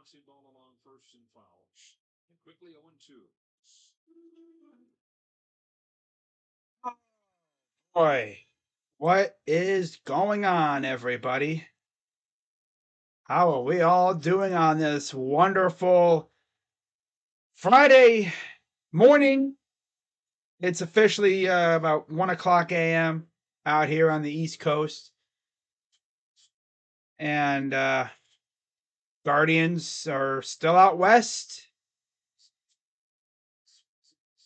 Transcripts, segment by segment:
bouncing ball along first and foul. And quickly 0-2. Boy, what is going on, everybody? How are we all doing on this wonderful Friday morning? It's officially about 1 o'clock a.m. out here on the East Coast. And Guardians are still out west.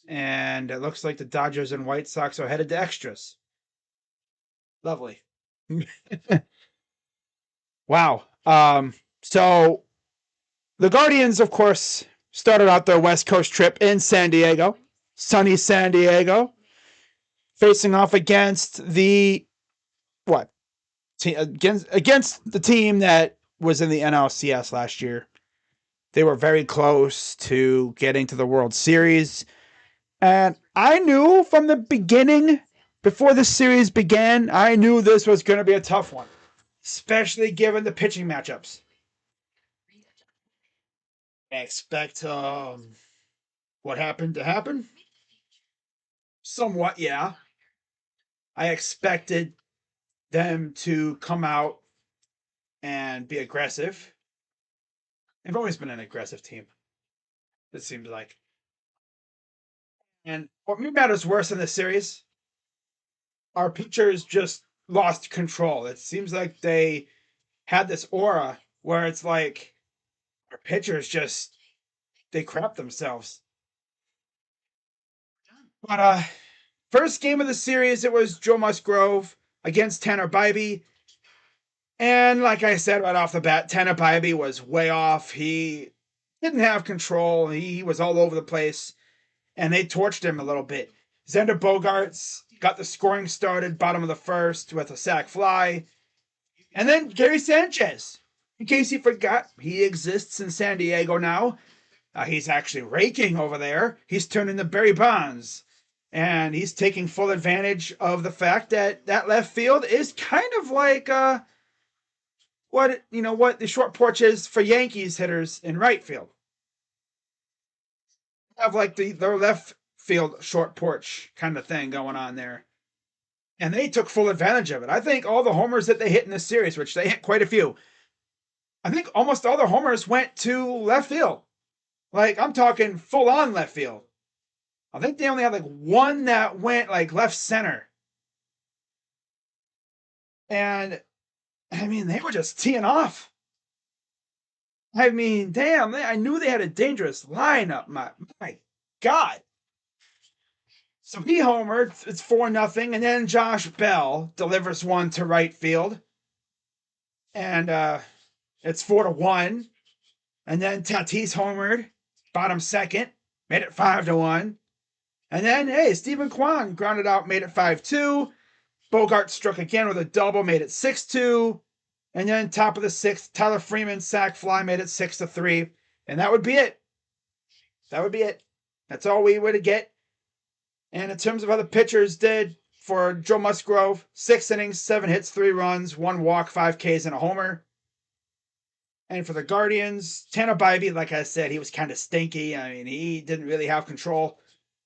And it looks like the Dodgers and White Sox are headed to extras. Lovely. Wow. So the Guardians, of course, started out their West Coast trip in San Diego, sunny San Diego, facing off against the what? Against the team that was in the NLCS last year. They were very close to getting to the World Series. And I knew from the beginning, before the series began, I knew this was going to be a tough one, especially given the pitching matchups. I expect what happened to happen? Somewhat, yeah. I expected them to come out and be aggressive. They've always been an aggressive team, it seems like. And what matters worse in this series, our pitchers just lost control. It seems like they had this aura where it's like our pitchers just they crap themselves. But first game of the series, it was Joe Musgrove against Tanner Bybee. And like I said right off the bat, Tanner Bybee was way off. He didn't have control. He was all over the place. And they torched him a little bit. Xander Bogaerts got the scoring started, bottom of the first, with a sac fly. And then Gary Sanchez. In case you forgot, he exists in San Diego now. He's actually raking over there. He's turned into Barry Bonds. And he's taking full advantage of the fact that that left field is kind of like what the short porch is for Yankees hitters in right field. Have like their left field short porch kind of thing going on there. And they took full advantage of it. I think all the homers that they hit in this series, which they hit quite a few, I think almost all the homers went to left field. Like, I'm talking full on left field. I think they only had like one that went like left center. And I mean, they were just teeing off. I mean, damn, I knew they had a dangerous lineup. My God. So he homered. It's 4-0. And then Josh Bell delivers one to right field. And it's 4-1. And then Tatis homered, bottom second, made it 5-1. And then, hey, Stephen Kwan grounded out, made it 5-2. Bogart struck again with a double, made it 6-2. And then top of the sixth, Tyler Freeman sac fly made it 6-3. And that would be it. That would be it. That's all we would get. And in terms of how the pitchers did, for Joe Musgrove, 6 innings, 7 hits, 3 runs, 1 walk, 5 Ks, and a homer. And for the Guardians, Tanner Bybee, like I said, he was kind of stinky. I mean, he didn't really have control.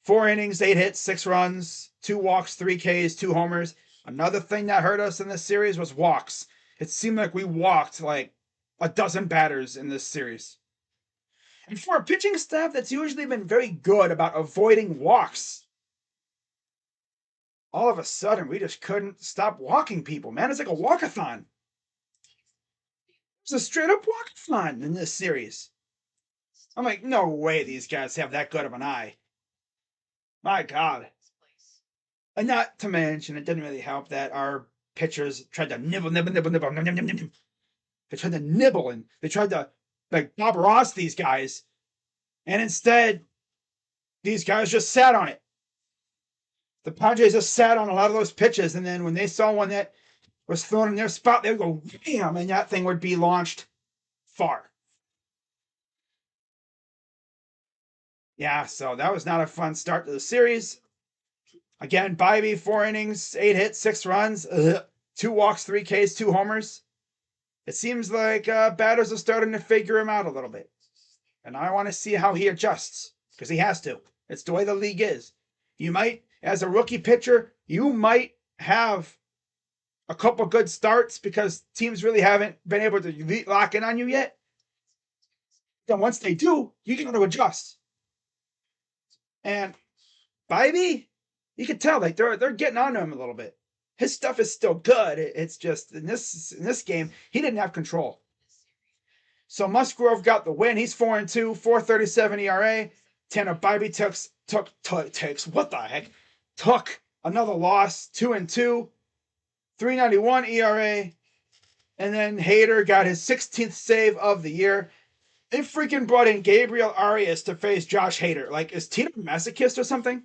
4 innings, 8 hits, 6 runs, 2 walks, 3 Ks, 2 homers. Another thing that hurt us in this series was walks. It seemed like we walked like a dozen batters in this series. And for a pitching staff that's usually been very good about avoiding walks, all of a sudden we just couldn't stop walking people, man. It's like a walkathon. It's a straight up walkathon in this series. I'm like, no way these guys have that good of an eye. My God. And not to mention, it didn't really help that our pitchers tried to nibble. They tried to nibble and they tried to like Bob Ross these guys. And instead, these guys just sat on it. The Padres just sat on a lot of those pitches. And then when they saw one that was thrown in their spot, they would go, bam, and that thing would be launched far. Yeah, so that was not a fun start to the series. Again, Bybee, 4 innings, 8 hits, 6 runs, 2 walks, 3 Ks, 2 homers. It seems like batters are starting to figure him out a little bit. And I want to see how he adjusts because he has to. It's the way the league is. You might, as a rookie pitcher, you might have a couple good starts because teams really haven't been able to lock in on you yet. Then once they do, you got to adjust. And Bybee, you can tell like they're getting on to him a little bit. His stuff is still good. It's just in this game he didn't have control. So Musgrove got the win. He's 4-2, 4.37 ERA. Tanner Bybee takes what the heck? Took another loss, 2-2, 3.91 ERA. And then Hader got his 16th save of the year. They freaking brought in Gabriel Arias to face Josh Hader. Like, is Tito a masochist or something?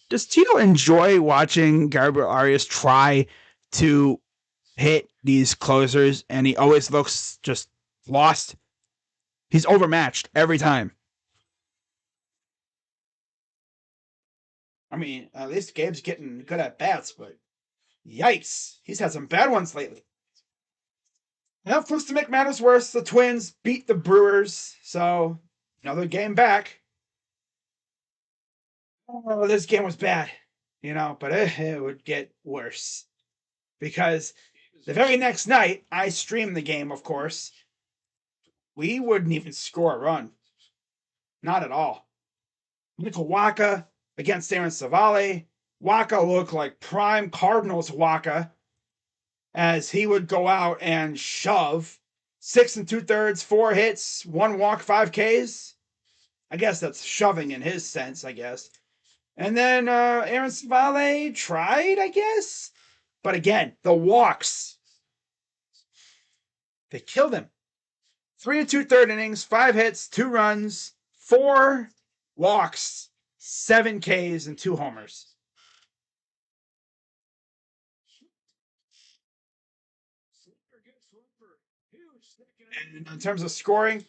Does Tito enjoy watching Gabriel Arias try to hit these closers and he always looks just lost? He's overmatched every time. I mean, at least Gabe's getting good at bats, but yikes, he's had some bad ones lately. Now, of course, to make matters worse, the Twins beat the Brewers, so another game back. Oh, this game was bad, but it would get worse because the very next night, I streamed the game, of course. We wouldn't even score a run. Not at all. Michael Wacha against Aaron Savale. Wacha looked like prime Cardinals Wacha as he would go out and shove 6 2/3, 4 hits, 1 walk, 5 Ks. I guess that's shoving in his sense, I guess. And then Aaron Savale tried, I guess. But again, the walks. They killed him. 3 2/3 innings, 5 hits, 2 runs, 4 walks, 7 Ks, and 2 homers. And in terms of scoring,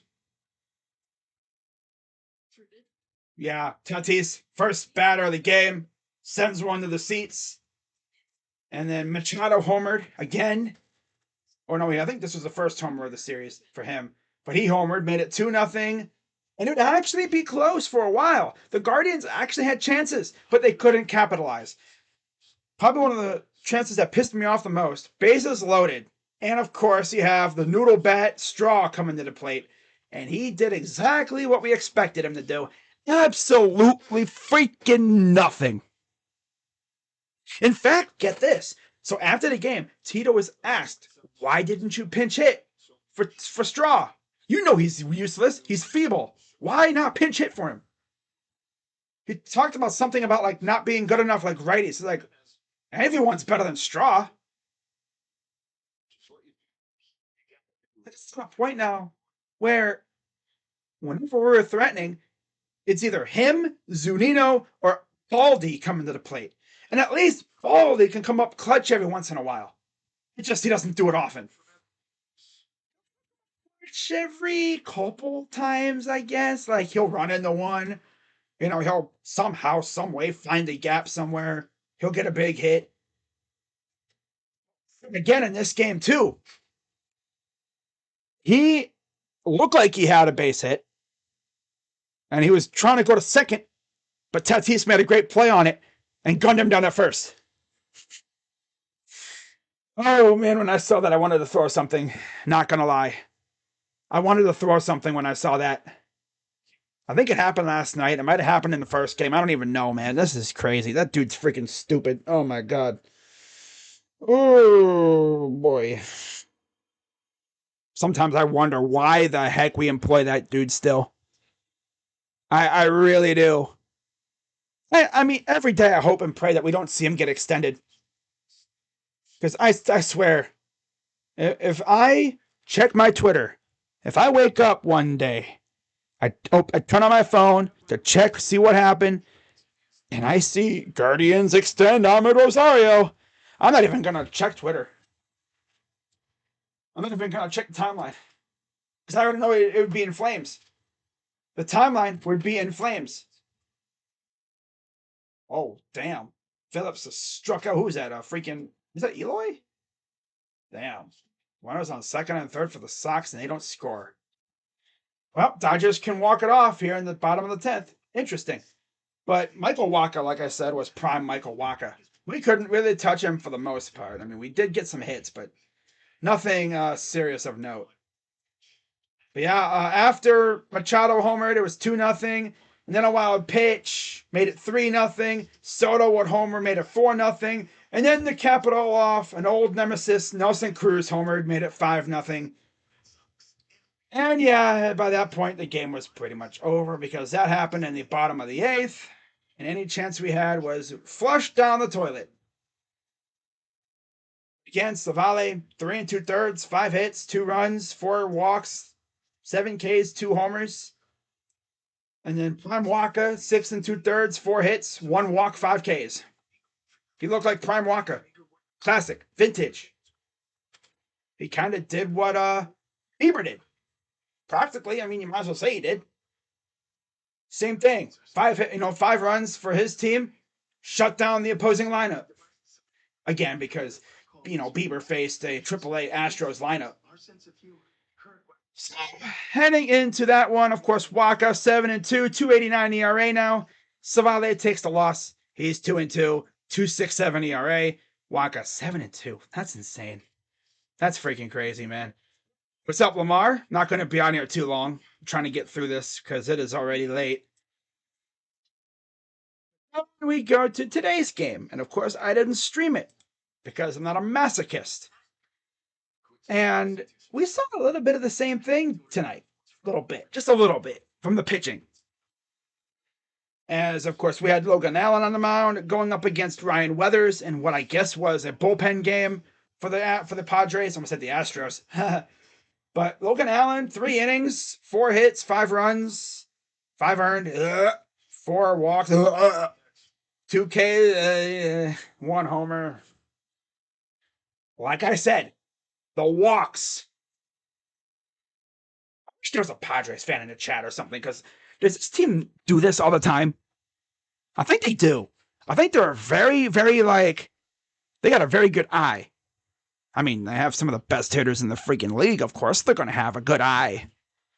yeah, Tatis, first batter of the game, sends one to the seats. And then Machado homered again. Or no, I think this was the first homer of the series for him. But he homered, made it 2-0. And it would actually be close for a while. The Guardians actually had chances, but they couldn't capitalize. Probably one of the chances that pissed me off the most. Bases loaded. And of course, you have the noodle bat Straw coming to the plate. And he did exactly what we expected him to do. Absolutely freaking nothing. In fact, get this. So after the game, Tito was asked, why didn't you pinch hit for Straw? You know he's useless. He's feeble. Why not pinch hit for him? He talked about something about like not being good enough like righties. It's like, everyone's better than Straw. It's to a point now where whenever we're threatening, it's either him, Zunino, or Baldy coming to the plate. And at least Baldy can come up clutch every once in a while. It's just he doesn't do it often. Which every couple times, I guess. Like he'll run into one. He'll somehow, some way find a gap somewhere. He'll get a big hit. And again, in this game, too, he looked like he had a base hit. And he was trying to go to second, but Tatis made a great play on it and gunned him down at first. Oh, man, when I saw that, I wanted to throw something. Not going to lie. I wanted to throw something when I saw that. I think it happened last night. It might have happened in the first game. I don't even know, man. This is crazy. That dude's freaking stupid. Oh, my God. Oh, boy. Sometimes I wonder why the heck we employ that dude still. I really do. I mean, every day I hope and pray that we don't see him get extended. Because I swear, if I check my Twitter, if I wake up one day, I turn on my phone to check, see what happened, and I see Guardians extend Ahmed Rosario, I'm not even going to check Twitter. I'm not even going to check the timeline. Because I already know it would be in flames. The timeline would be in flames. Oh, damn. Phillips struck out. Who's that? Is that Eloy? Damn. Runners on second and third for the Sox, and they don't score. Well, Dodgers can walk it off here in the bottom of the 10th. Interesting. But Michael Wacha, like I said, was prime Michael Wacha. We couldn't really touch him for the most part. I mean, we did get some hits, but nothing serious of note. But yeah, after Machado homered, it was 2-0. And then a wild pitch made it 3-0. Soto would homer, made it 4-0. And then to cap it all off, an old nemesis, Nelson Cruz homered, made it 5-0. And yeah, by that point, the game was pretty much over because that happened in the bottom of the 8th. And any chance we had was flushed down the toilet. Again, Savale, 3 2/3, 5 hits, 2 runs, 4 walks, 7 Ks, 2 homers. And then Prime Wacha, 6 2/3, 4 hits, 1 walk, 5 Ks. He looked like Prime Wacha. Classic, vintage. He kind of did what Bieber did. Practically, I mean, you might as well say he did. Same thing. 5 runs for his team, shut down the opposing lineup. Again, because Bieber faced a AAA Astros lineup. So, heading into that one, of course, Wacha 7-2, 2.89 ERA now. Savale takes the loss. He's 2-2, 2.67 ERA. Wacha 7-2. That's insane. That's freaking crazy, man. What's up, Lamar? Not going to be on here too long. I'm trying to get through this because it is already late. We go to today's game, and of course, I didn't stream it because I'm not a masochist. And we saw a little bit of the same thing tonight. A little bit. Just a little bit from the pitching. As, of course, we had Logan Allen on the mound going up against Ryan Weathers in what I guess was a bullpen game for the Padres. I almost said the Astros. But Logan Allen, 3 innings, 4 hits, 5 runs, 5 earned, 4 walks, 2 K, 1 homer. Like I said, the walks. I wish there was a Padres fan in the chat or something, because does this team do this all the time? I think they do. I think they're very, very, they got a very good eye. I mean, they have some of the best hitters in the freaking league, of course. They're going to have a good eye.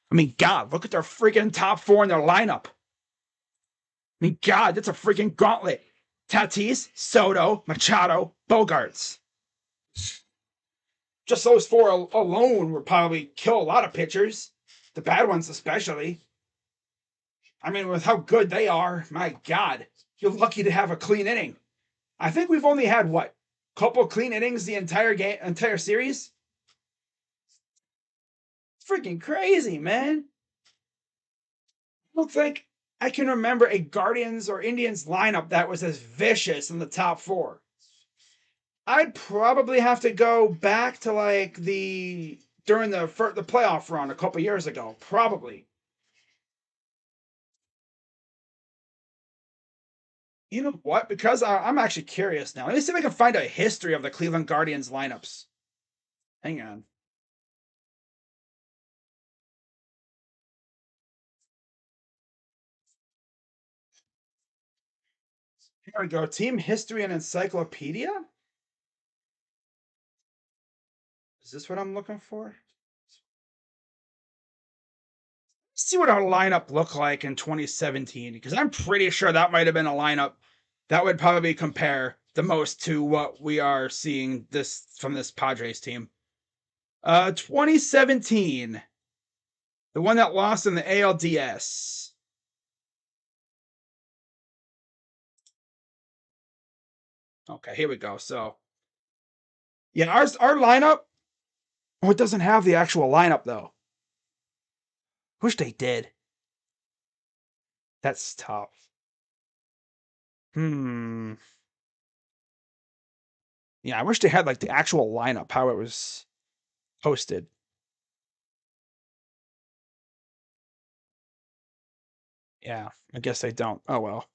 I mean, God, look at their freaking top 4 in their lineup. I mean, God, that's a freaking gauntlet. Tatis, Soto, Machado, Bogarts. Just those 4 alone would probably kill a lot of pitchers. The bad ones especially. I mean, with how good they are, my God, you're lucky to have a clean inning. I think we've only had, what, couple clean innings the entire series? It's freaking crazy, man. I don't think I can remember a Guardians or Indians lineup that was as vicious in the top 4. I'd probably have to go back to during the playoff run a couple years ago, probably. You know what? Because I'm actually curious now. Let me see if I can find a history of the Cleveland Guardians lineups. Hang on. Here we go. Team history and encyclopedia? Is this what I'm looking for? Let's see what our lineup looked like in 2017, because I'm pretty sure that might have been a lineup that would probably compare the most to what we are seeing from this Padres team. 2017. The one that lost in the ALDS. Okay, here we go. So, yeah, our lineup. Oh, it doesn't have the actual lineup though. Wish they did. That's tough. Yeah, I wish they had the actual lineup, how it was posted. Yeah, I guess they don't. Oh well.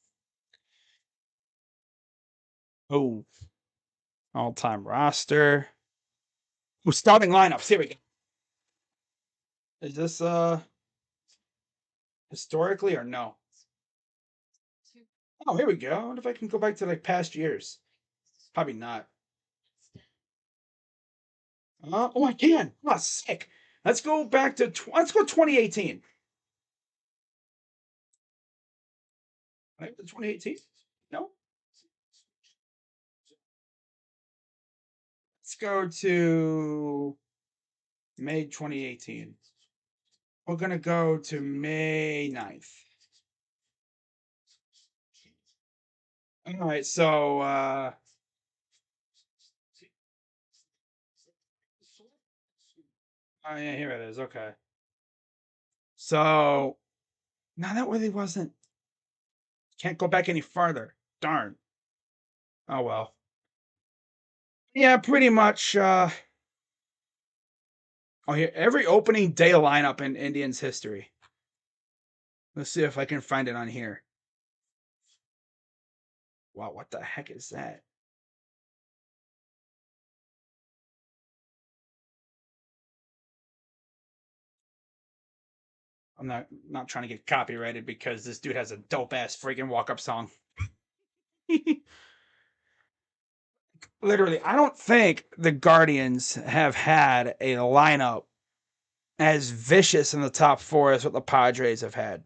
Oh, all-time roster. Oh, starting lineups. Here we go. Is this historically or no? Oh, here we go. I wonder if I can go back to past years. Probably not. Oh, I can. Oh, sick. Let's go back to let's go 2018. Right, 2018? No. Let's go to May 2018. We're gonna go to May 9th. All right, so oh yeah, here it is. Okay. So no, that really wasn't. Can't go back any farther. Darn. Oh well. Yeah, pretty much. Oh, here every opening day lineup in Indians history. Let's see if I can find it on here. Wow, what the heck is that? I'm not trying to get copyrighted because this dude has a dope ass freaking walk up song. Literally, I don't think the Guardians have had a lineup as vicious in the top four as what the Padres have had.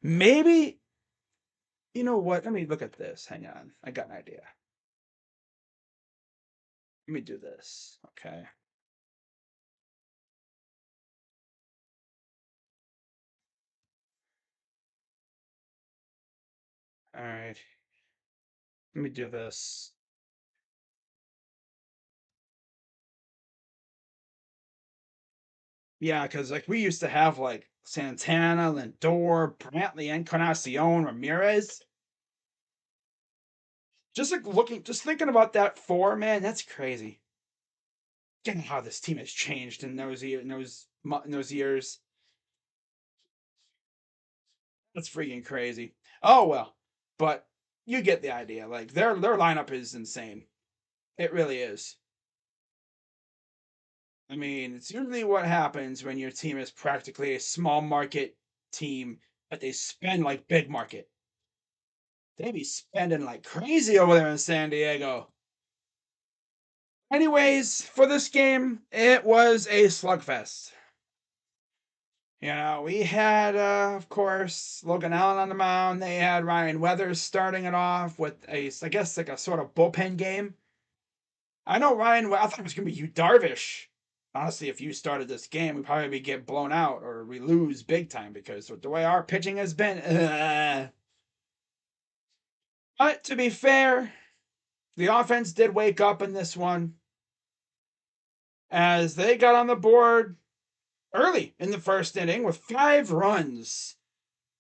Maybe, you know what? Let me look at this. Hang on. I got an idea. Let me do this. Okay. All right. Let me do this. Yeah, because like we used to have like Santana, Lindor, Brantley, Encarnacion, Ramirez. Just like looking, just thinking about that four, man, that's crazy. Getting how this team has changed in those years. That's freaking crazy. Oh well, but you get the idea. Like their lineup is insane. It really is. I mean, it's usually what happens when your team is practically a small market team, but they spend like big market. They be spending like crazy over there in San Diego. Anyways, for this game, it was a slugfest. You know, we had, of course, Logan Allen on the mound. They had Ryan Weathers starting it off with I guess, like a sort of bullpen game. I know I thought it was going to be you, Darvish. Honestly, if you started this game, we'd probably get blown out or we lose big time because the way our pitching has been. But to be fair, the offense did wake up in this one as they got on the board early in the first inning with 5 runs.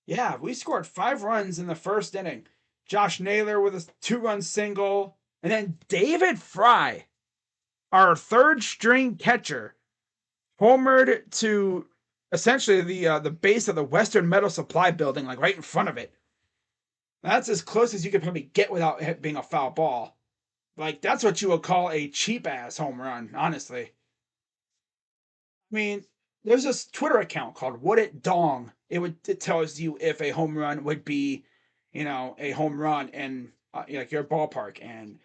Yeah, we scored 5 runs in the first inning. Josh Naylor with a 2-run single, and then David Fry, our third string catcher, homered to essentially the base of the Western Metal Supply building, like right in front of it. That's as close as you could probably get without it being a foul ball. Like that's what you would call a cheap ass home run, honestly. I mean, there's this Twitter account called Would It Dong. It tells you if a home run would be, a home run in like your ballpark, and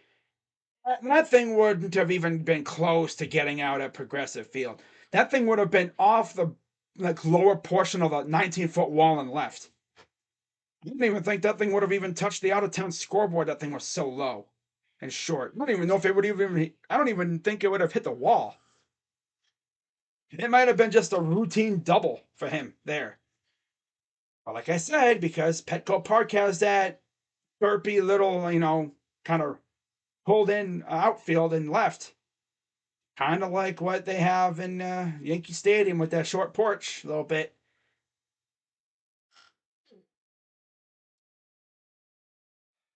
that thing wouldn't have even been close to getting out at Progressive Field. That thing would have been off the like lower portion of the 19-foot wall and left. I didn't even think that thing would have even touched the out of town scoreboard. That thing was so low and short. I don't even know if it would even. I don't even think it would have hit the wall. It might have been just a routine double for him there. But like I said, because Petco Park has that burpy little, kind of pulled in outfield and left, kind of like what they have in Yankee Stadium with that short porch a little bit.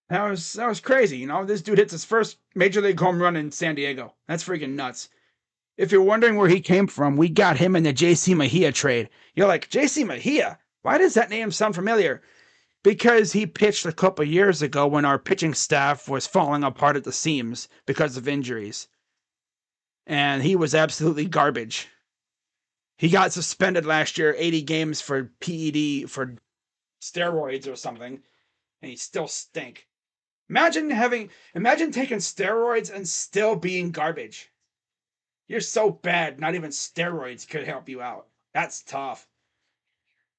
That was crazy. This dude hits his first major league home run in San Diego. That's freaking nuts. If you're wondering where he came from, we got him in the JC Mejia trade. You're like, JC Mejia? Why does that name sound familiar? Because he pitched a couple years ago when our pitching staff was falling apart at the seams because of injuries. And he was absolutely garbage. He got suspended last year, 80 games for PED, for steroids or something, and he still stink. Imagine taking steroids and still being garbage. You're so bad, not even steroids could help you out. That's tough.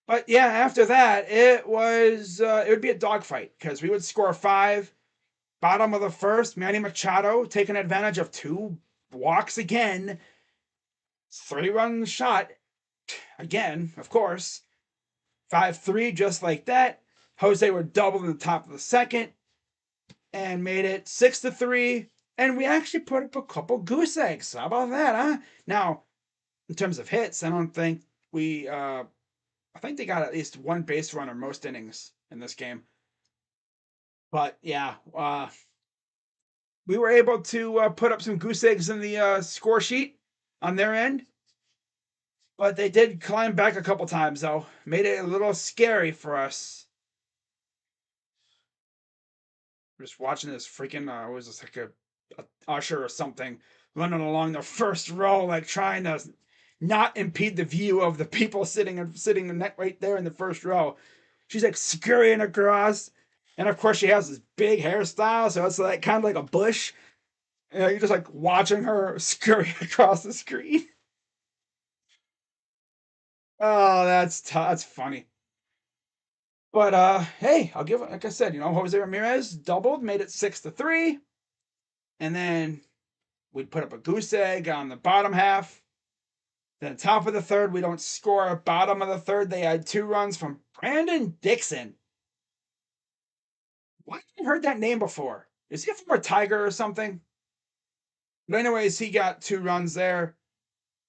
But yeah, after that, it would be a dogfight because we would score 5. Bottom of the first, Manny Machado taking advantage of 2 walks again. 3-run shot again, of course. 5-3, just like that. Jose would double in the top of the second and made it 6-3. And we actually put up a couple goose eggs. How about that, huh? Now, in terms of hits, I don't think I think they got at least 1 base runner most innings in this game. But yeah, we were able to put up some goose eggs in the score sheet on their end. But they did climb back a couple times, though. Made it a little scary for us. Just watching this freaking, was this like a usher or something running along the first row, like trying to not impede the view of the people sitting right there in the first row. She's like scurrying across, and of course she has this big hairstyle, so it's like kind of like a bush. You know, you're just like watching her scurry across the screen. Oh, that's funny. But hey, I'll give it. Like I said, Jose Ramirez doubled, made it 6-3, and then we'd put up a goose egg on the bottom half. Then top of the third, we don't score. Bottom of the third, they had 2 runs from Brandon Dixon. Why haven't I heard that name before? Is he a former Tiger or something? But anyways, he got 2 runs there,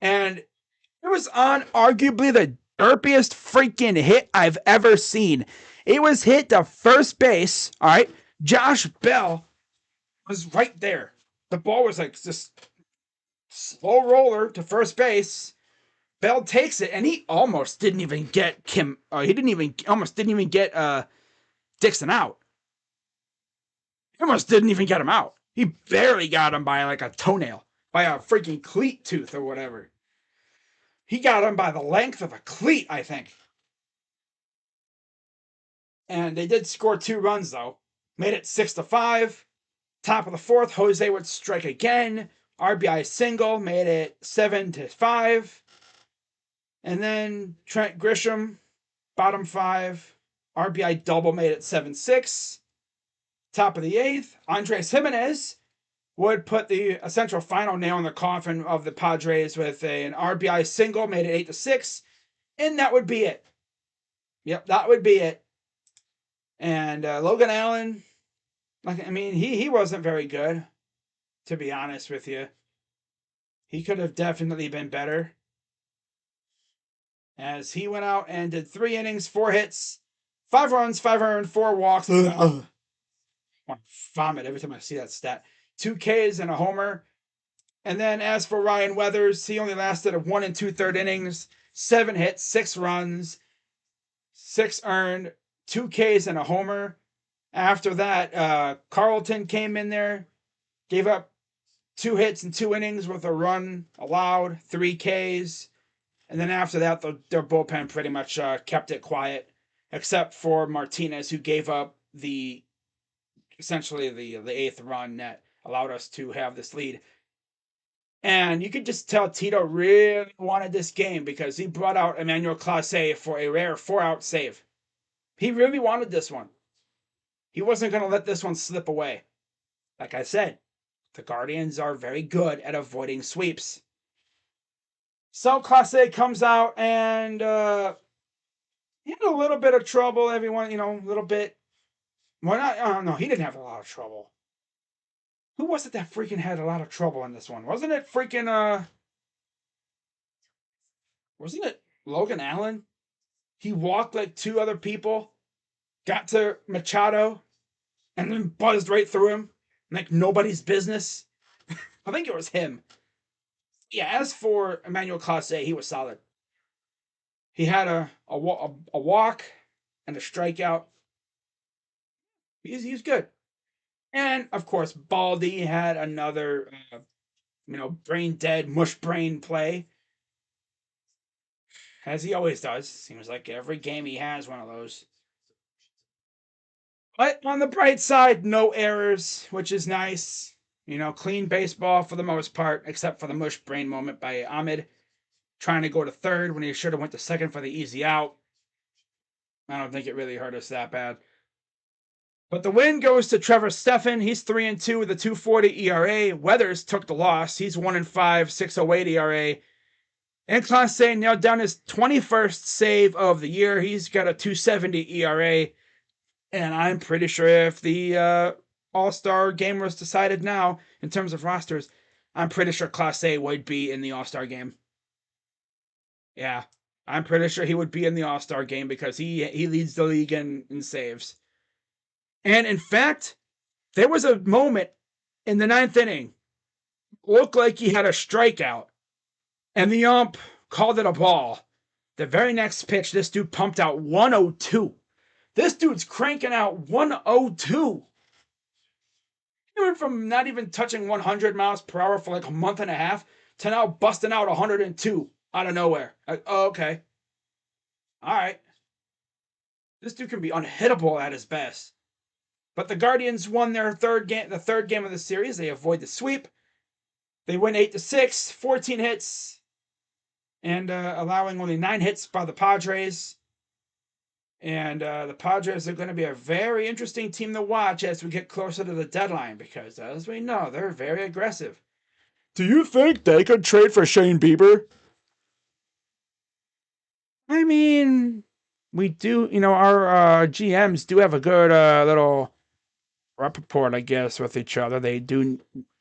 and it was on arguably the derpiest freaking hit I've ever seen. It was hit to first base. All right, Josh Bell was right there. The ball was like just slow roller to first base. Bell takes it, and he almost didn't even get Kim. Almost didn't even get Dixon out. He almost didn't even get him out. He barely got him by like a toenail, by a freaking cleat tooth or whatever. He got him by the length of a cleat, I think. And they did score 2 runs though. Made it 6-5. Top of the fourth, Jose would strike again. RBI single made it 7-5. And then Trent Grisham, bottom 5, RBI double made it 7-6. Top of the 8th, Andres Jimenez would put the essential final nail in the coffin of the Padres with an RBI single, made it 8-6, and that would be it. Yep, that would be it. And Logan Allen, he wasn't very good, to be honest with you. He could have definitely been better. As he went out and did 3 innings, 4 hits, 5 runs, 5 earned, 4 walks. I want to vomit every time I see that stat. 2 Ks and a homer. And then as for Ryan Weathers, he only lasted 1 2/3 innings, 7 hits, 6 runs, 6 earned, 2 Ks and a homer. After that, Carlton came in there, gave up 2 hits and 2 innings with a run allowed, 3 Ks. And then after that, their bullpen pretty much kept it quiet, except for Martinez, who gave up essentially the 8th run that allowed us to have this lead. And you could just tell Tito really wanted this game because he brought out Emmanuel Clase for a rare 4-out save. He really wanted this one. He wasn't going to let this one slip away. Like I said, the Guardians are very good at avoiding sweeps. So Clase comes out and he had a little bit of trouble. Everyone, a little bit. Well, no, he didn't have a lot of trouble. Who was it that freaking had a lot of trouble in this one? Wasn't it freaking wasn't it Logan Allen? He walked like 2 other people, got to Machado, and then buzzed right through him like nobody's business. I think it was him. Yeah, as for Emmanuel Clase, he was solid. He had a walk and a strikeout. He's good. And of course, Baldy had another, brain dead, mush brain play, as he always does. Seems like every game he has one of those. But on the bright side, no errors, which is nice. Clean baseball for the most part, except for the mush brain moment by Ahmed trying to go to third when he should have went to second for the easy out. I don't think it really hurt us that bad. But the win goes to Trevor Stephan. He's 3-2 with a 2.40 ERA. Weathers took the loss. He's 1-5, 6.08 ERA. And Class A nailed down his 21st save of the year. He's got a 2.70 ERA. And I'm pretty sure if the All-Star game was decided now in terms of rosters, I'm pretty sure Class A would be in the All-Star game. Yeah, I'm pretty sure he would be in the All-Star game because he leads the league in saves. And in fact, there was a moment in the 9th inning, looked like he had a strikeout, and the ump called it a ball. The very next pitch, this dude pumped out 102. This dude's cranking out 102. He went from not even touching 100 miles per hour for like a month and a half to now busting out 102 out of nowhere. Oh, okay. All right. This dude can be unhittable at his best. But the Guardians won their third game of the series. They avoid the sweep. They win 8-6, 14 hits, and allowing only 9 hits by the Padres. And the Padres are going to be a very interesting team to watch as we get closer to the deadline because, as we know, they're very aggressive. Do you think they could trade for Shane Bieber? I mean, we do, our GMs do have a good little rapport, I guess, with each other. They do,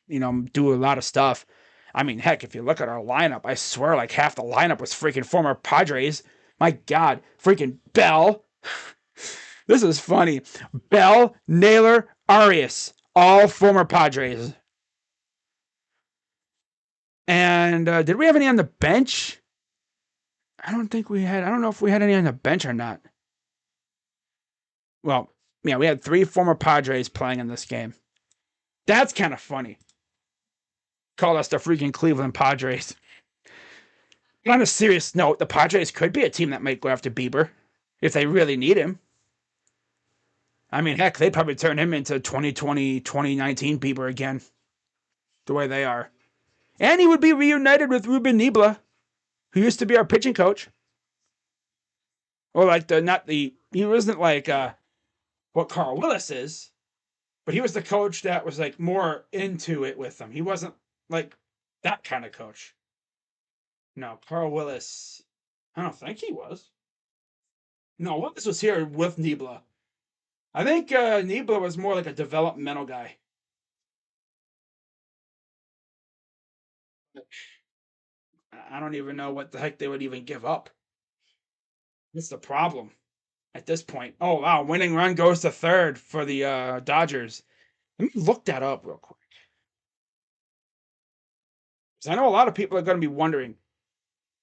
do a lot of stuff. I mean, heck, if you look at our lineup, I swear like half the lineup was freaking former Padres. My God, freaking Bell. This is funny. Bell, Naylor, Arias, all former Padres. And did we have any on the bench? I don't think we had. I don't know if we had any on the bench or not. Well, yeah, we had 3 former Padres playing in this game. That's kind of funny. Call us the freaking Cleveland Padres. But on a serious note, the Padres could be a team that might go after Bieber if they really need him. I mean, heck, they'd probably turn him into 2020, 2019 Bieber again. The way they are. And he would be reunited with Ruben Niebla, who used to be our pitching coach. Or like he wasn't like what Carl Willis is, but he was the coach that was like more into it with them. He wasn't like that kind of coach. No, Carl Willis, I don't think he was. No, Willis was here with Niebla. I think Niebla was more like a developmental guy. I don't even know what the heck they would even give up. That's the problem at this point. Oh, wow. Winning run goes to third for the Dodgers. Let me look that up real quick. Because I know a lot of people are going to be wondering.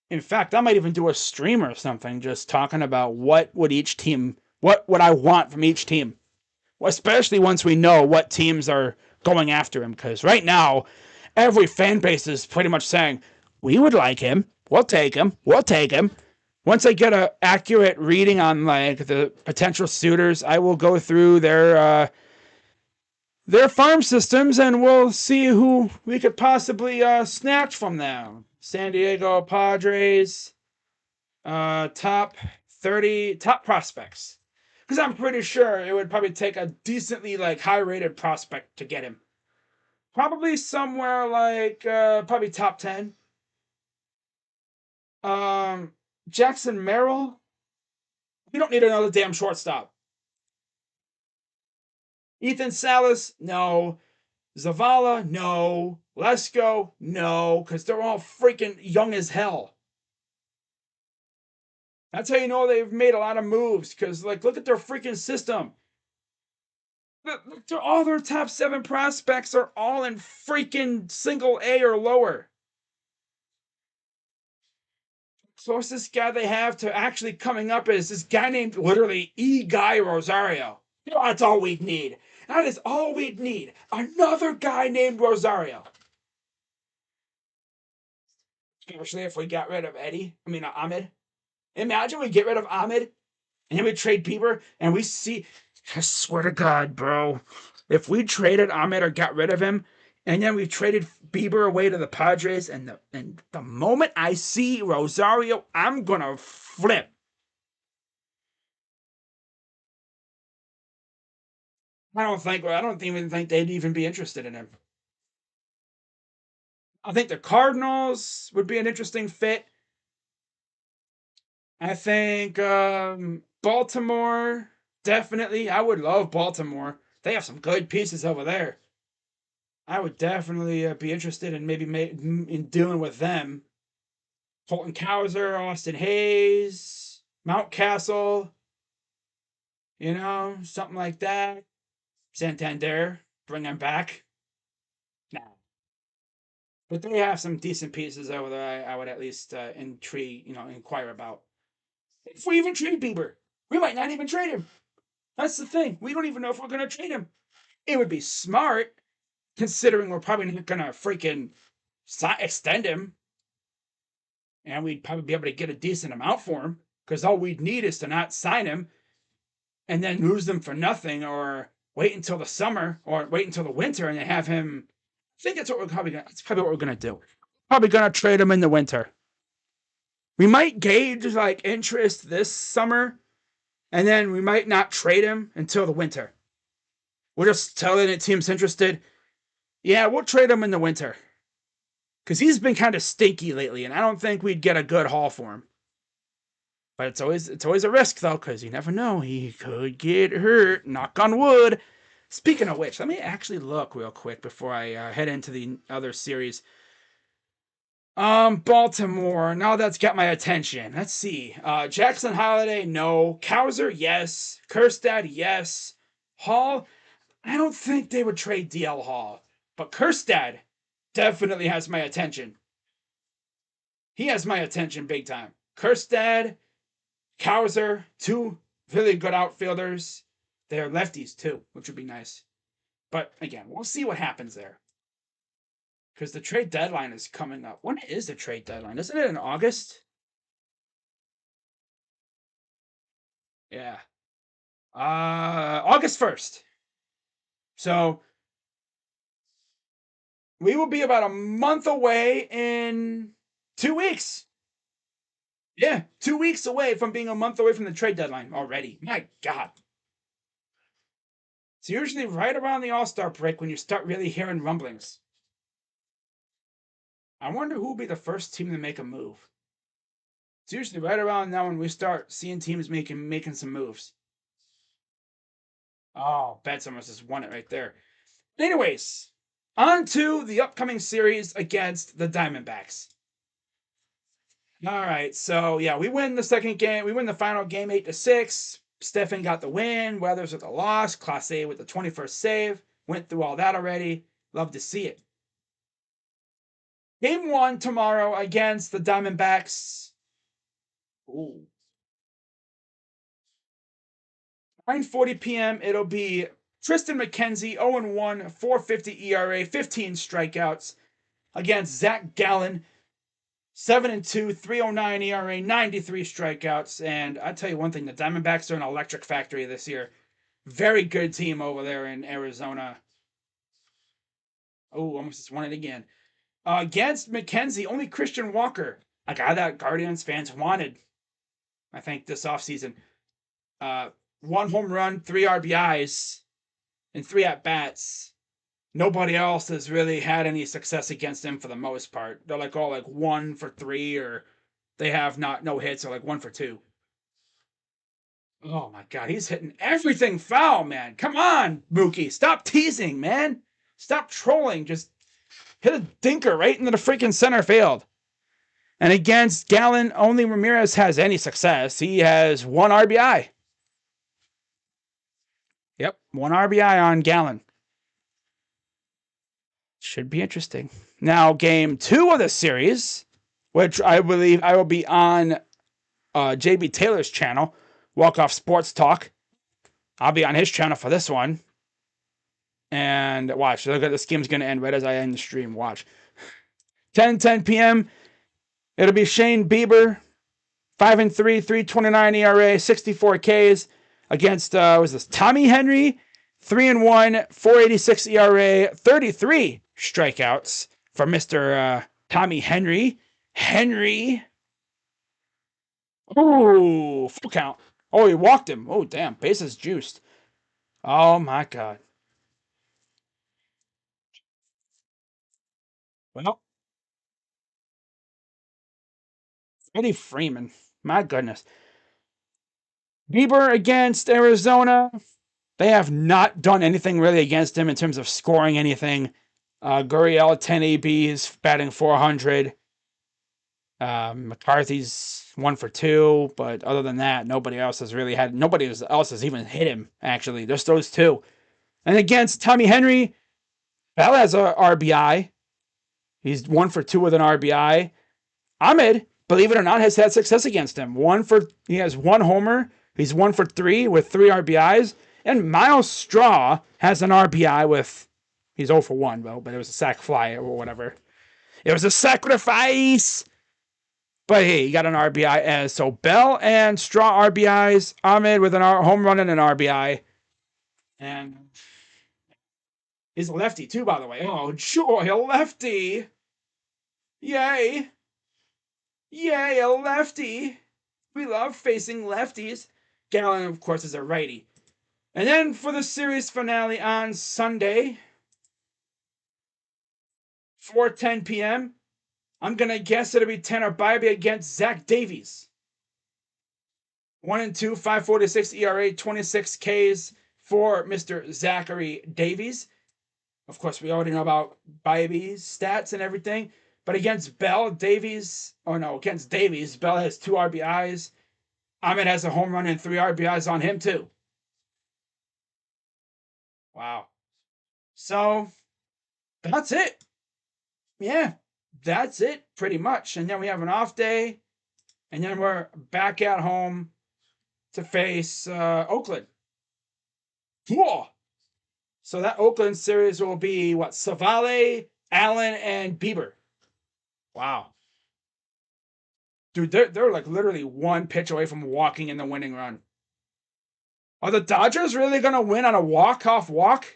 In fact, I might even do a stream or something just talking about what would I want from each team. Well, especially once we know what teams are going after him. Because right now, every fan base is pretty much saying, we would like him. We'll take him. We'll take him. Once I get an accurate reading on like the potential suitors, I will go through their farm systems and we'll see who we could possibly snatch from them. San Diego Padres, top 30 top prospects. Because I'm pretty sure it would probably take a decently like high-rated prospect to get him. Probably somewhere like probably top 10. Jackson Merrill. We don't need another damn shortstop. Ethan Salas, no. Zavala, no. Lesko, no. Because they're all freaking young as hell. That's how you know they've made a lot of moves. Because, like, look at their freaking system. All their top 7 prospects are all in freaking single A or lower. Closest guy they have to actually coming up is this guy named literally Guy Rosario. That's all we'd need. That is all we'd need. Another guy named Rosario. Especially if we got rid of Ahmed. Imagine we get rid of Ahmed and then we trade Bieber and we see. I swear to God, bro. If we traded Ahmed or got rid of him And then we've traded Bieber away to the Padres, and the moment I see Rosario, I'm gonna flip. I don't even think they'd even be interested in him. I think the Cardinals would be an interesting fit. I think Baltimore, definitely. I would love Baltimore. They have some good pieces over there. I would definitely be interested in in dealing with them. Colton Cowser, Austin Hayes, Mountcastle, something like that. Santander, bring him back. Nah. But they have some decent pieces over there I would at least inquire about. If we even trade Bieber, we might not even trade him. That's the thing. We don't even know if we're going to trade him. It would be smart, considering we're probably not going to freaking extend him. And we'd probably be able to get a decent amount for him, because all we'd need is to not sign him and then lose them for nothing, or wait until the summer or wait until the winter and then have him. I think that's probably what we're going to do. Probably going to trade him in the winter. We might gauge interest this summer, and then we might not trade him until the winter. We're just telling the team's interested. Yeah, we'll trade him in the winter, because he's been kind of stinky lately, and I don't think we'd get a good haul for him. But it's always a risk, though, because you never know. He could get hurt. Knock on wood. Speaking of which, let me actually look real quick before I head into the other series. Baltimore. Now that's got my attention. Let's see. Jackson Holiday, no. Cowser, yes. Kerstad, yes. Hall, I don't think they would trade DL Hall. But Kerstad definitely has my attention. He has my attention big time. Kerstad, Cowser, two really good outfielders. They're lefties too, which would be nice. But again, we'll see what happens there. Because the trade deadline is coming up. When is the trade deadline? Isn't it in August? Yeah. August 1st. So we will be about a month away in 2 weeks. Yeah, 2 weeks away from being a month away from the trade deadline already. My God. It's usually right around the All-Star break when you start really hearing rumblings. I wonder who will be the first team to make a move. It's usually right around now when we start seeing teams making some moves. Oh, Betts almost just won it right there. Anyways, on to the upcoming series against the Diamondbacks. All right, so yeah, we win the second game. We win the final game 8-6. Stephen got the win. Weathers with the loss. Clase with the 21st save. Went through all that already. Love to see it. Game 1 tomorrow against the Diamondbacks. Ooh. 9:40 p.m. It'll be Tristan McKenzie, 0-1, 4.50 ERA, 15 strikeouts against Zach Gallen, 7-2, 3.09 ERA, 93 strikeouts. And I tell you one thing, the Diamondbacks are an electric factory this year. Very good team over there in Arizona. Oh, almost just won it again. Against McKenzie, only Christian Walker, a guy that Guardians fans wanted, I think, this offseason. 1 home run, 3 RBIs, and 3 at-bats. Nobody else has really had any success against him for the most part. They're all 1 for 3, or they have no hits, or 1 for 2. Oh my God, he's hitting everything foul, man. Come on, Mookie. Stop teasing, man. Stop trolling. Just hit a dinker right into the freaking center field. And against Gallen, only Ramirez has any success. He has 1 RBI. Yep, 1 RBI on Gallen. Should be interesting. Now, game 2 of the series, which I believe I will be on JB Taylor's channel, Walk Off Sports Talk. I'll be on his channel for this one. And watch, look at this game's going to end right as I end the stream. Watch. 10:10 p.m. It'll be Shane Bieber, 5-3, 3.29 ERA, 64 Ks against was this Tommy Henry, 3-1, 4.86 ERA, 33 strikeouts for Mr. Tommy Henry. Oh, full count. Oh, he walked him. Oh, damn. Bases juiced. Oh, my God. Well, Freddie Freeman. My goodness. Bieber against Arizona. They have not done anything really against him in terms of scoring anything. Gurriel, 10 ABs, batting 400. McCarthy's 1 for 2, but other than that, nobody else has even hit him, actually. Just those two. And against Tommy Henry, Bell has a RBI. He's 1 for 2 with an RBI. Ahmed, believe it or not, has had success against him. He has 1 homer. He's 1 for 3 with 3 RBIs. And Miles Straw has an RBI with, he's 0 for 1, though, but it was a sac fly or whatever. It was a sacrifice. But hey, he got an RBI. So Bell and Straw RBIs. Ahmed with a home run and an RBI. And he's a lefty, too, by the way. Oh, joy, a lefty. Yay. Yay, a lefty. We love facing lefties. Gallen, of course, is a righty. And then for the series finale on Sunday, 4:10 p.m., I'm going to guess it'll be Tanner Bybee against Zach Davies. 1-2, 5.46 ERA, 26 Ks for Mr. Zachary Davies. Of course, we already know about Bybee's stats and everything. But against Bell, Bell has 2 RBIs. Ahmed has a home run and 3 RBIs on him, too. Wow. So, that's it. Yeah, that's it, pretty much. And then we have an off day. And then we're back at home to face Oakland. Whoa. So that Oakland series will be, Savale, Allen, and Bieber. Wow. Dude, they're like literally 1 pitch away from walking in the winning run. Are the Dodgers really going to win on a walk-off walk?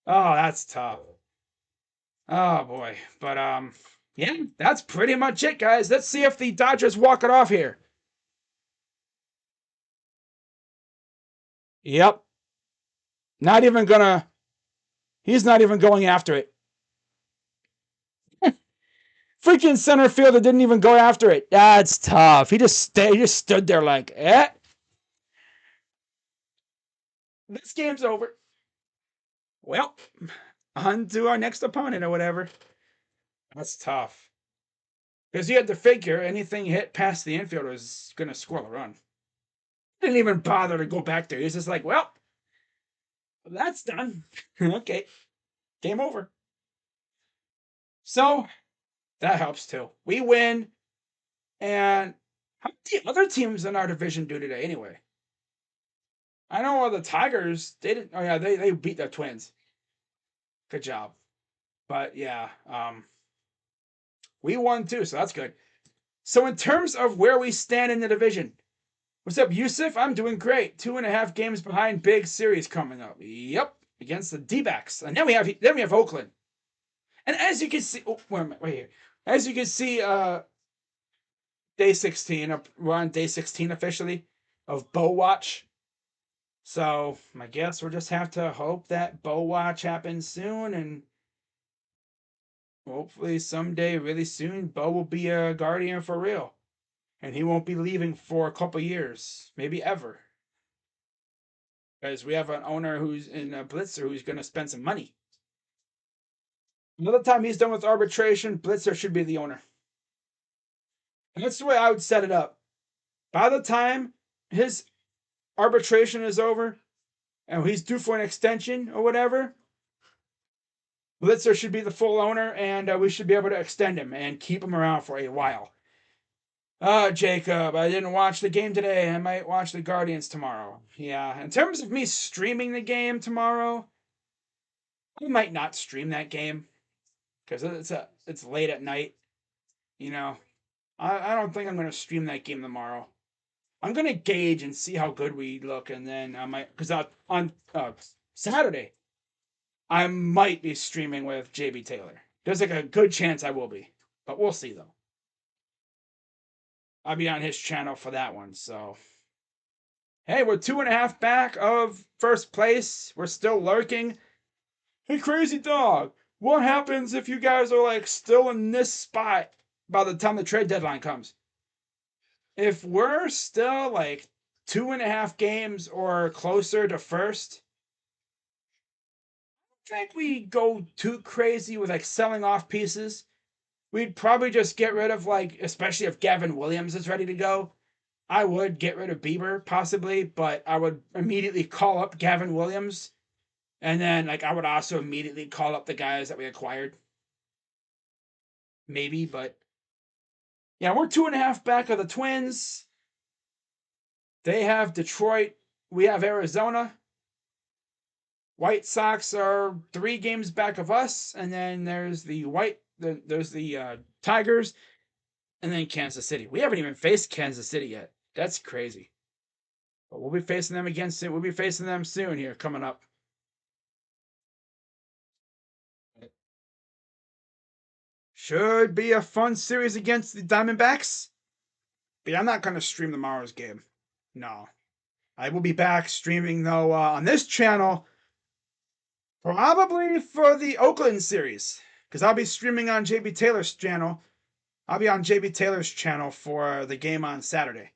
Oh, that's tough. Oh, boy. But, yeah, that's pretty much it, guys. Let's see if the Dodgers walk it off here. Yep. He's not even going after it. Freaking center fielder didn't even go after it. That's tough. He just stood there like, this game's over. Well, on to our next opponent or whatever. That's tough. Because you had to figure anything hit past the infielder is going to score a run. Didn't even bother to go back there. He was just like, well, that's done. Okay. Game over. So, that helps too. We win. And how did the other teams in our division do today anyway? I know the Tigers, they didn't. Oh, yeah, they beat the Twins. Good job. But yeah, we won too, so that's good. So in terms of where we stand in the division, what's up, Yusuf? I'm doing great. 2.5 games behind. Big series coming up. Yep, against the D-backs, and then we have Oakland. And as you can see, wait here. As you can see, day 16. We're on day 16 officially of Bow Watch. So I guess we'll just have to hope that Bow Watch happens soon, and hopefully someday, really soon, Bo will be a Guardian for real. And he won't be leaving for a couple years, maybe ever. Because we have an owner who's in a Blitzer who's going to spend some money. Another time he's done with arbitration, Blitzer should be the owner. And that's the way I would set it up. By the time his arbitration is over and he's due for an extension or whatever, Blitzer should be the full owner, and we should be able to extend him and keep him around for a while. Jacob, I didn't watch the game today. I might watch the Guardians tomorrow. Yeah, in terms of me streaming the game tomorrow, I might not stream that game because it's late at night. You know, I don't think I'm going to stream that game tomorrow. I'm gonna gauge and see how good we look, and then I might, because on Saturday I might be streaming with JB Taylor. There's like a good chance I will be, but we'll see though. I'll be on his channel for that one. So hey, we're 2.5 back of first place. We're still lurking. Hey, crazy dog, what happens if you guys are like still in this spot by the time the trade deadline comes? If we're still like 2.5 games or closer to first, I think we go too crazy with like selling off pieces. We'd probably just get rid of, like, especially if Gavin Williams is ready to go. I would get rid of Bieber possibly, but I would immediately call up Gavin Williams, and then like I would also immediately call up the guys that we acquired. Maybe, but yeah, we're 2.5 back of the Twins. They have Detroit. We have Arizona. White Sox are 3 games back of us, and then there's the Tigers, and then Kansas City. We haven't even faced Kansas City yet. That's crazy. But we'll be facing them again soon. We'll be facing them soon here coming up. Should be a fun series against the Diamondbacks. But I'm not going to stream tomorrow's game. No. I will be back streaming, though, on this channel, probably for the Oakland series. Because I'll be streaming on JB Taylor's channel. I'll be on JB Taylor's channel for the game on Saturday.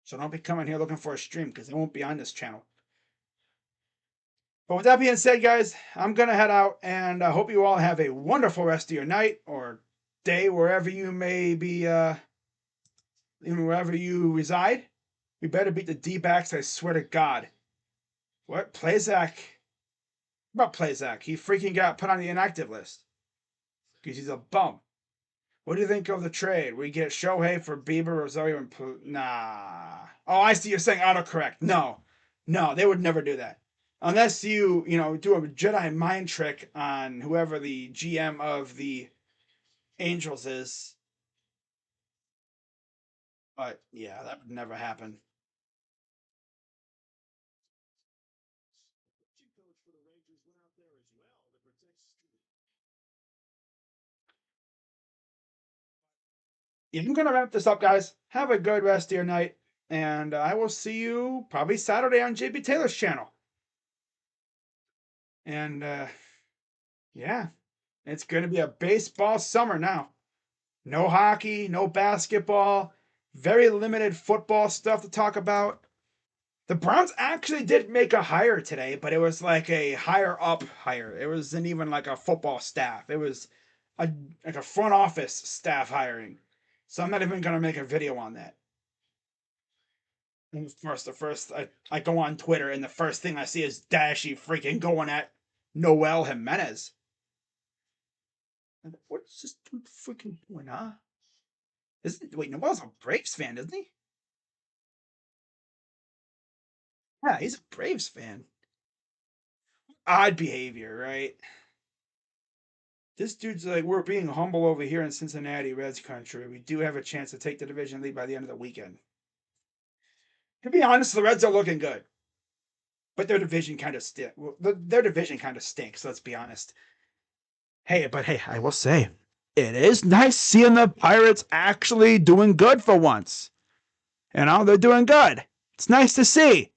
So don't be coming here looking for a stream, because it won't be on this channel. But with that being said, guys, I'm going to head out, and I hope you all have a wonderful rest of your night or day, wherever you may be, wherever you reside. We better beat the D-backs, I swear to God. What? Plazak? What about Plazak? He freaking got put on the inactive list because he's a bum. What do you think of the trade? We get Shohei for Bieber, Rosario, and nah. Oh, I see. You're saying autocorrect. No, they would never do that. Unless you do a Jedi mind trick on whoever the GM of the Angels is. But yeah, that would never happen. Yeah, I'm going to wrap this up, guys. Have a good rest of your night. And I will see you probably Saturday on JB Taylor's channel. And yeah, it's going to be a baseball summer now. No hockey, no basketball, very limited football stuff to talk about. The Browns actually did make a hire today, but it was like a higher up hire. It wasn't even like a football staff. It was like a front office staff hiring. So I'm not even gonna make a video on that. And I go on Twitter and the first thing I see is Dashy freaking going at Noel Jimenez. What's this dude freaking doing, huh? Wait, Noel's a Braves fan, isn't he? Yeah, he's a Braves fan. Odd behavior, right? This dude's like, we're being humble over here in Cincinnati, Reds country. We do have a chance to take the division lead by the end of the weekend. To be honest, the Reds are looking good, but their division kind of stinks. Let's be honest. Hey, I will say, it is nice seeing the Pirates actually doing good for once. They're doing good. It's nice to see.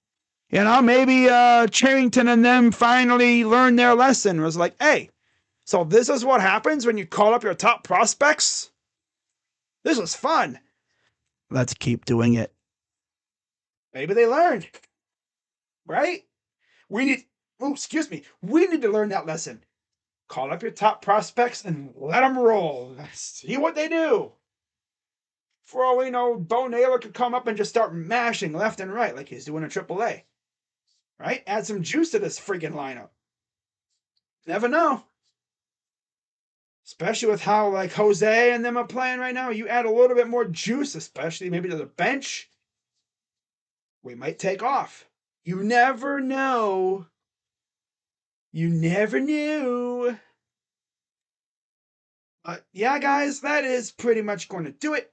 Maybe Charrington and them finally learned their lesson. It was like, hey, so this is what happens when you call up your top prospects? This was fun. Let's keep doing it. Maybe they learned. Right? We need to learn that lesson. Call up your top prospects and let them roll. See what they do. For all we know, Bo Naylor could come up and just start mashing left and right like he's doing in AAA. Right? Add some juice to this freaking lineup. Never know. Especially with how like Jose and them are playing right now. You add a little bit more juice, especially maybe to the bench. We might take off. You never know. You never knew. But yeah, guys, that is pretty much going to do it.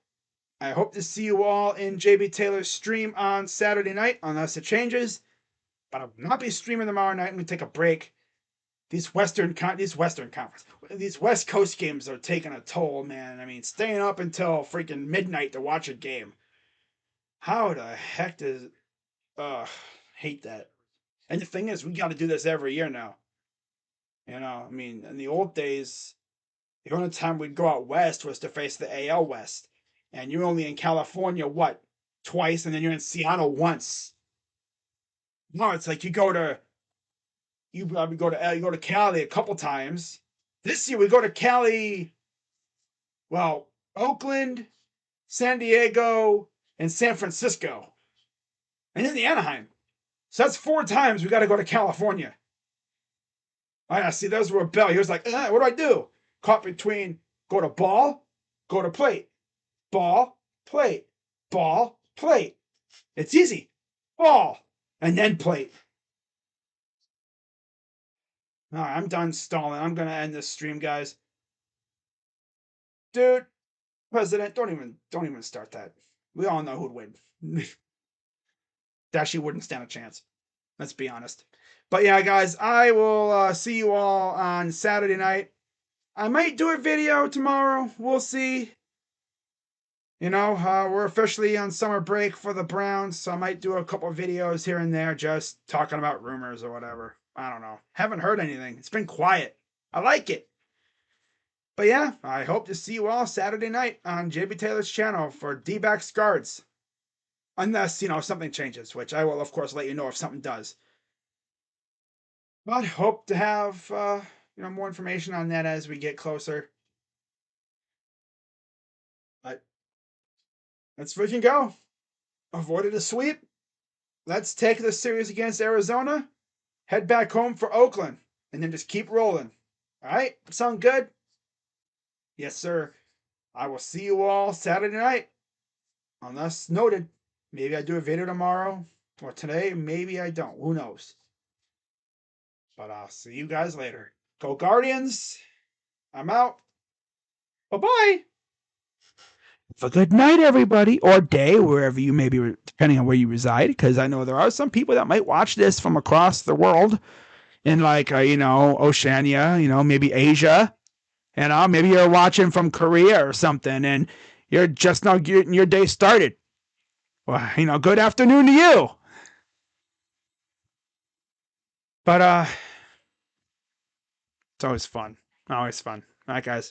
I hope to see you all in JB Taylor's stream on Saturday night, unless it changes. But I will not be streaming tomorrow night. I'm gonna take a break. These West Coast games are taking a toll, man. I mean, staying up until freaking midnight to watch a game. How the heck does? Hate that. And the thing is, we got to do this every year now. I mean, in the old days, the only time we'd go out west was to face the AL West, and you're only in California what twice, and then you're in Seattle once. No, it's like you probably go to Cali a couple times. This year we go to Cali, well, Oakland, San Diego, and San Francisco, and then the Anaheim. So that's 4 times we got to go to California. I see those were a bell. He was like, what do I do? Caught between go to ball, go to plate, ball, plate, ball, plate. It's easy. Ball, and then plate. All right, I'm done stalling. I'm going to end this stream, guys. Dude, President, don't even start that. We all know who'd win. Dashi wouldn't stand a chance. Let's be honest. But yeah, guys, I will see you all on Saturday night. I might do a video tomorrow. We'll see. We're officially on summer break for the Browns, so I might do a couple of videos here and there just talking about rumors or whatever. I don't know. Haven't heard anything. It's been quiet. I like it. But yeah, I hope to see you all Saturday night on JB Taylor's channel for D-backs guards. Unless, something changes, which I will, of course, let you know if something does. But hope to have, more information on that as we get closer. But let's freaking go. Avoided a sweep. Let's take the series against Arizona, head back home for Oakland, and then just keep rolling. All right? Sound good? Yes, sir. I will see you all Saturday night. Unless noted. Maybe I do a video tomorrow or today. Maybe I don't. Who knows? But I'll see you guys later. Go Guardians. I'm out. Bye-bye. Have a good night, everybody, or day, wherever you may be, depending on where you reside, because I know there are some people that might watch this from across the world in, like, Oceania, maybe Asia. Maybe you're watching from Korea or something, and you're just now getting your day started. Well, good afternoon to you. But, it's always fun. Always fun. All right, guys.